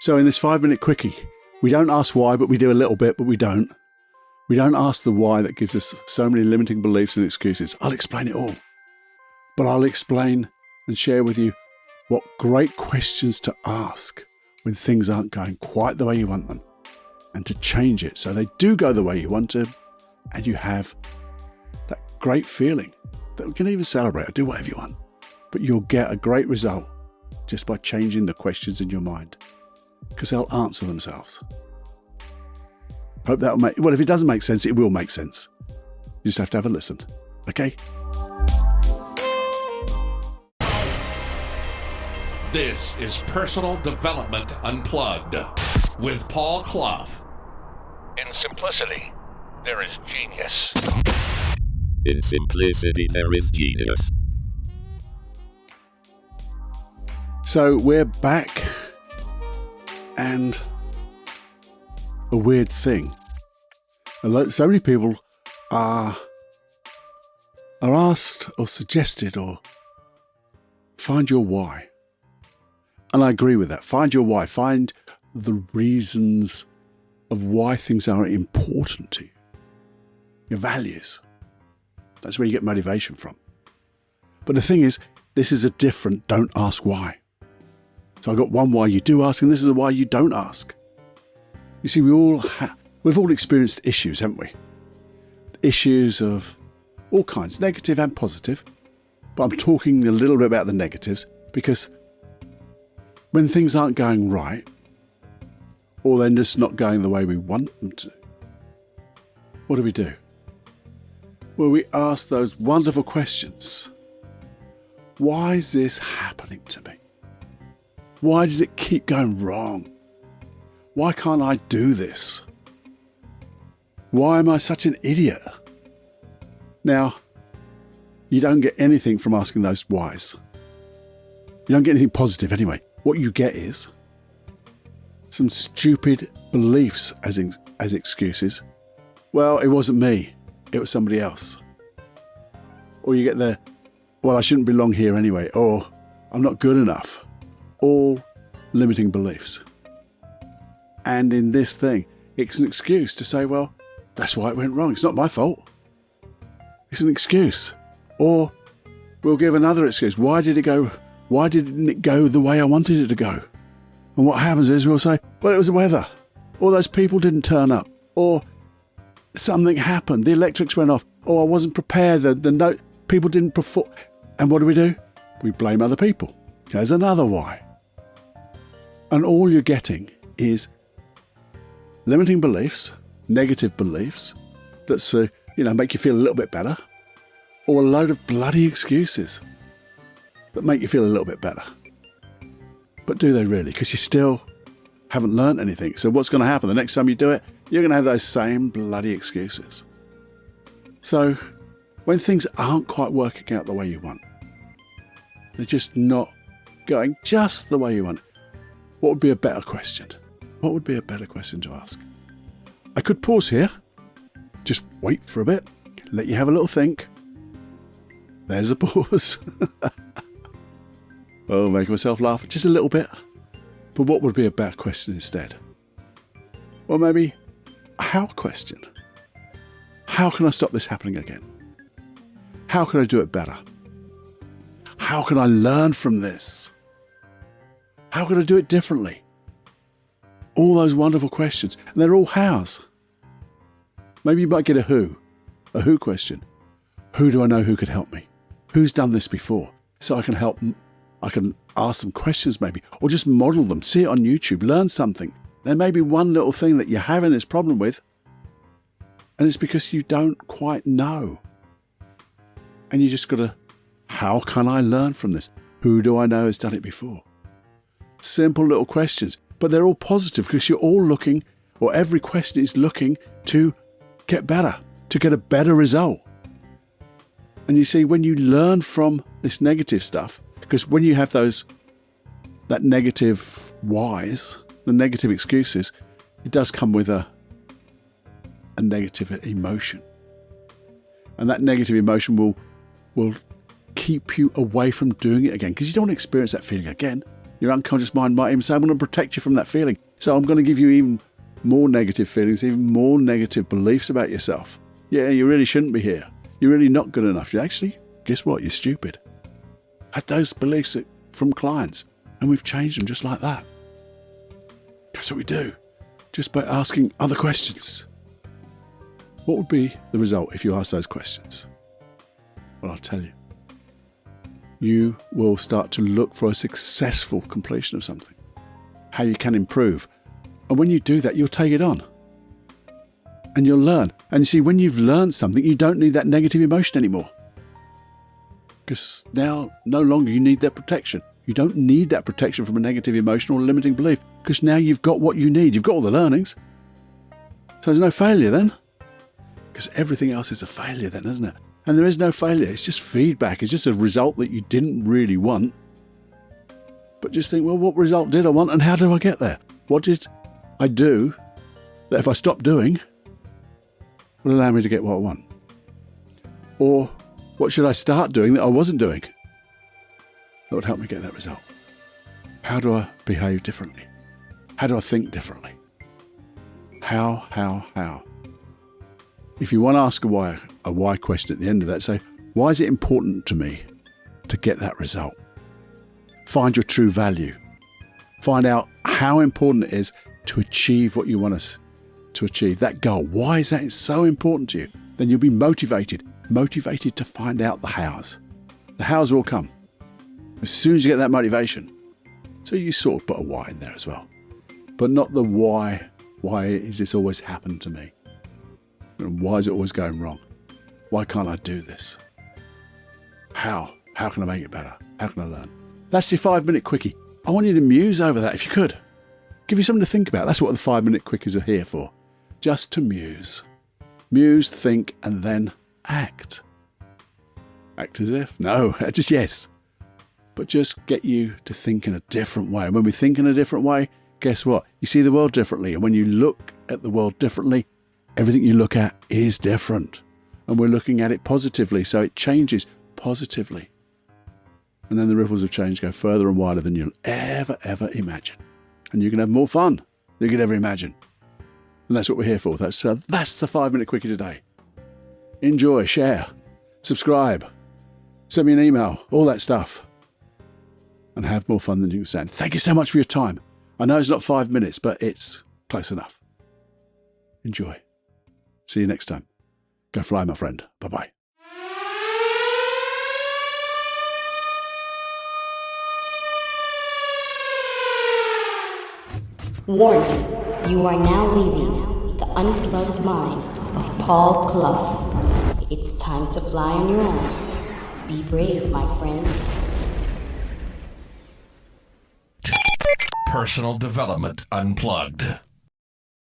So in this 5-minute quickie, we don't ask why, but we do a little bit, but we don't. We don't ask the why that gives us so many limiting beliefs and excuses. I'll explain it all. But I'll explain and share with you what great questions to ask when things aren't going quite the way you want them, and to change it so they do go the way you want to, and you have that great feeling that we can even celebrate or do whatever you want. But you'll get a great result just by changing the questions in your mind, because they'll answer themselves. Hope that'll make, well, if it doesn't make sense, it will make sense. You just have to have a listen. Okay? This is Personal Development Unplugged with Paul Clough. In simplicity, there is genius. In simplicity, there is genius. So we're back, and a weird thing. So many people are asked or suggested or find your why. And I agree with that. Find your why. Find the reasons of why things are important to you. Your values. That's where you get motivation from. But the thing is, this is a different don't ask why. So I got one why you do ask, and this is a why you don't ask. You see, we've all experienced issues, haven't we? Issues of all kinds, negative and positive. But I'm talking a little bit about the negatives, because when things aren't going right, or they're just not going the way we want them to, what do? Well, we ask those wonderful questions. Why is this happening to me? Why does it keep going wrong? Why can't I do this? Why am I such an idiot? Now, you don't get anything from asking those whys. You don't get anything positive anyway. What you get is some stupid beliefs as excuses. Well, it wasn't me. It was somebody else. Or you get the, well, I shouldn't belong here anyway. Or I'm not good enough. All limiting beliefs. And in this thing, it's an excuse to say, well, that's why it went wrong. It's not my fault. It's an excuse. Or we'll give another excuse. Why didn't it go the way I wanted it to go? And what happens is we'll say, well, it was the weather. Or those people didn't turn up. Or something happened. The electrics went off. Or I wasn't prepared. The people didn't perform. And what do? We blame other people. There's another why. And all you're getting is limiting beliefs, negative beliefs that make you feel a little bit better, or a load of bloody excuses that make you feel a little bit better. But do they really? Because you still haven't learned anything. So what's going to happen? The next time you do it, you're going to have those same bloody excuses. So when things aren't quite working out the way you want, they're just not going just the way you want, what would be a better question? What would be a better question to ask? I could pause here, just wait for a bit, let you have a little think. There's a pause. Oh, making myself laugh just a little bit. But what would be a better question instead? Well, maybe a how question. How can I stop this happening again? How can I do it better? How can I learn from this? How can I do it differently? All those wonderful questions. And they're all hows. Maybe you might get a who question. Who do I know who could help me? Who's done this before? So I can help them. I can ask them questions maybe, or just model them, see it on YouTube, learn something. There may be one little thing that you're having this problem with, and it's because you don't quite know. And you just got to, how can I learn from this? Who do I know has done it before? Simple little questions, but they're all positive because you're all looking, or every question is looking to get better, to get a better result. And you see, when you learn from this negative stuff, because when you have that negative whys, the negative excuses, it does come with a negative emotion. And that negative emotion will keep you away from doing it again, because you don't want to experience that feeling again. Your unconscious mind might even say, I'm going to protect you from that feeling. So I'm going to give you even more negative feelings, even more negative beliefs about yourself. Yeah, you really shouldn't be here. You're really not good enough. Actually, guess what? You're stupid. I had those beliefs from clients, and we've changed them just like that. That's what we do, just by asking other questions. What would be the result if you ask those questions? Well, I'll tell you. You will start to look for a successful completion of something, how you can improve. And when you do that, you'll take it on. And you'll learn. And you see, when you've learned something, you don't need that negative emotion anymore. Because now, no longer you need that protection. You don't need that protection from a negative emotion or limiting belief. Because now you've got what you need. You've got all the learnings. So there's no failure then. Because everything else is a failure then, isn't it? And there is no failure. It's just feedback. It's just a result that you didn't really want. But just think, well, what result did I want and how do I get there? What did I do that if I stopped doing would allow me to get what I want? Or what should I start doing that I wasn't doing that would help me get that result? How do I behave differently? How do I think differently? How? If you want to ask a why question at the end of that, say, why is it important to me to get that result? Find your true value. Find out how important it is to achieve what you want us to achieve, that goal. Why is that so important to you? Then you'll be motivated to find out the hows. The hows will come as soon as you get that motivation. So you sort of put a why in there as well. But not the why. Why is this always happened to me? And why is it always going wrong? Why can't I do this? How? How can I make it better? How can I learn? That's your 5-minute quickie. I want you to muse over that if you could. Give you something to think about. That's what the 5-minute quickies are here for. Just to muse. Muse, think, and then act. Act as if? No, just yes. But just get you to think in a different way. And when we think in a different way, guess what? You see the world differently. And when you look at the world differently, everything you look at is different. And we're looking at it positively, so it changes positively. And then the ripples of change go further and wider than you'll ever imagine. And you can have more fun than you could ever imagine. And that's what we're here for. That's the 5-minute quickie today. Enjoy, share, subscribe, send me an email, all that stuff. And have more fun than you can stand. Thank you so much for your time. I know it's not 5 minutes, but it's close enough. Enjoy. See you next time. Go fly, my friend. Bye-bye. Warning, you are now leaving the unplugged mind of Paul Clough. It's time to fly on your own. Be brave, my friend. Personal Development Unplugged.